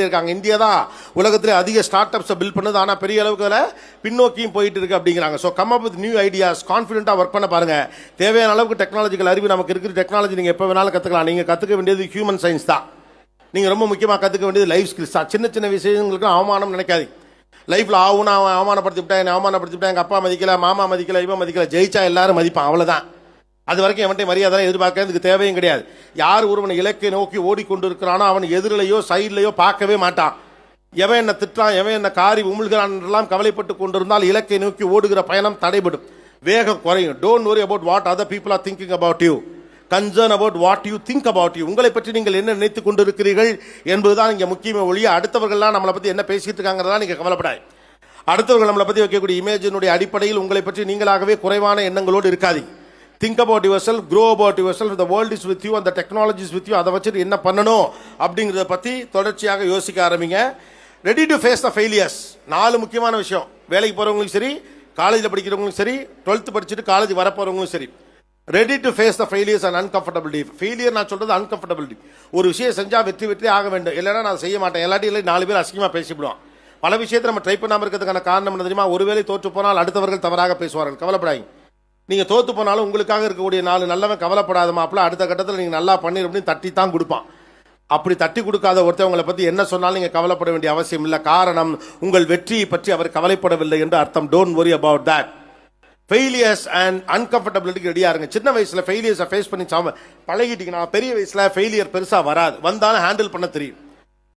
இருக்காங்க. இந்தியா தான் உலகத்திலே அதிக ஸ்டார்ட் அப்ஸை பில்ட் பண்ணுது. ஆனால் பெரிய அளவுக்கு பின்னோக்கியும் போயிட்டு இருக்கு அப்படிங்கிறாங்க. So come up with new ideas, கான்ஃபிடென்ட்டாக ஒர்க் பண்ண பாருங்க. தேவையான அளவுக்கு டெக்னாலஜிக்கல் அறிவு நமக்கு இருக்கிற டெக்னாலஜி நீங்கள் எப்போ வேணாலும் கற்றுக்கலாம். நீங்கள் கற்றுக்க வேண்டியது ஹியூமன் சயின்ஸ் தான். நீங்கள் ரொம்ப முக்கியமாக கற்றுக்க வேண்டியது லைஃப் ஸ்கில்ஸ் தான். சின்ன சின்ன விஷயங்களுக்கு அவமானம் நினைக்காது. லைஃப்பில் ஆகுனா அவன் அவமானப்படுத்திவிட்டேன், என்னை அவமானப்படுத்திவிட்டேன், எங்கள் அப்பா மதிக்கல, மாமா மதிக்கல, இவன் மதிக்கல, ஜெயிச்சா எல்லாரும் மதிப்பான், அவ்வளோதான். அது வரைக்கும் எவன்ட்டே மரியாதை எதிர்பார்க்கறதுக்கு தேவையும் கிடையாது. யார் ஒருவன் இலக்கை நோக்கி ஓடிக்கொண்டு இருக்கிறானோ அவன் எதிரிலையோ சைட்லையோ பார்க்கவே மாட்டான். எவன் என்ன திட்டான், எவன் என்ன காரி உமிழ்கிறான் என்றெல்லாம் கவலைப்பட்டு கொண்டிருந்தால் இலக்கை நோக்கி ஓடுகிற பயணம் தடைபடும், வேகம் குறையும். Don't worry about what other people are thinking about you, concern about what you think about you. உங்களை பற்றி நீங்கள் என்ன நினைத்துக் கொண்டிருக்கிறீர்கள் என்பதுதான் இங்கே முக்கியமே ஒழிய அடுத்தவர்கள்லாம் நம்மளை பற்றி என்ன பேசிட்டு இருக்காங்கிறதா நீங்கள் கவலைப்படாது. அடுத்தவர்கள் நம்மளை பற்றி வைக்கக்கூடிய இமேஜினுடைய அடிப்படையில் உங்களை பற்றி நீங்களாகவே குறைவான எண்ணங்களோடு இருக்காது. Think about yourself, grow about yourself, the world is with you, அந்த டெக்னாலஜி இஸ் வித் யூ. அதை வச்சுட்டு என்ன பண்ணணும் அப்படிங்கிறத பற்றி தொடர்ச்சியாக யோசிக்க ஆரம்பிங்க. Ready to face the failures. 4 முக்கியமான விஷயம். வேலைக்கு போகிறவங்களும் சரி, காலேஜில் படிக்கிறவங்களும் சரி, 12th படிச்சுட்டு காலேஜ் வரப்போகிறவங்களும் சரி, ready to face the failures and uncomfortability. Failure நான் சொல்கிறது அன்கம்ஃபர்டபிலிட்டி. ஒரு விஷயம் செஞ்சால் வெற்றி ஆக வேண்டும், இல்லைன்னா நான் செய்ய மாட்டேன், எல்லாத்தையும் இல்லை 4 பேர் அசிங்கமாக பேசிவிடுவான். பல விஷயத்தை நம்ம ட்ரை பண்ணாமல் இருக்கிறதுக்கான காரணம் என்ன தெரியுமா? ஒருவேளை தோற்று போனால் அடுத்தவர்கள் தவறாக பேசுவார்கள். கவலைப்படாங்க. நீங்கள் தோற்று போனாலும் உங்களுக்காக இருக்கக்கூடிய 4 நல்லவன் கவலைப்படாத மாப்பிள்ள அடுத்த கட்டத்தில் நீங்கள் நல்லா பண்ணிரு அப்படின்னு தட்டி தான் கொடுப்பான். அப்படி தட்டி கொடுக்காத ஒருத்தவங்களை பற்றி என்ன சொன்னாலும் நீங்கள் கவலைப்பட வேண்டிய அவசியம் இல்லை. காரணம், உங்கள் வெற்றியை பற்றி அவர் கவலைப்படவில்லை என்று அர்த்தம். Don't worry about that. Failures and அன்கம்ஃபர்டபிலிட்டிக்கு ரெடியாக இருங்க. சின்ன வயசில் ஃபெயிலியர்ஸை ஃபேஸ் பண்ணி பழகிட்டீங்கன்னா பெரிய வயசில் ஃபெயிலியர் பெருசாக வராது. வந்தாலும் ஹேண்டில் பண்ண தெரியும்.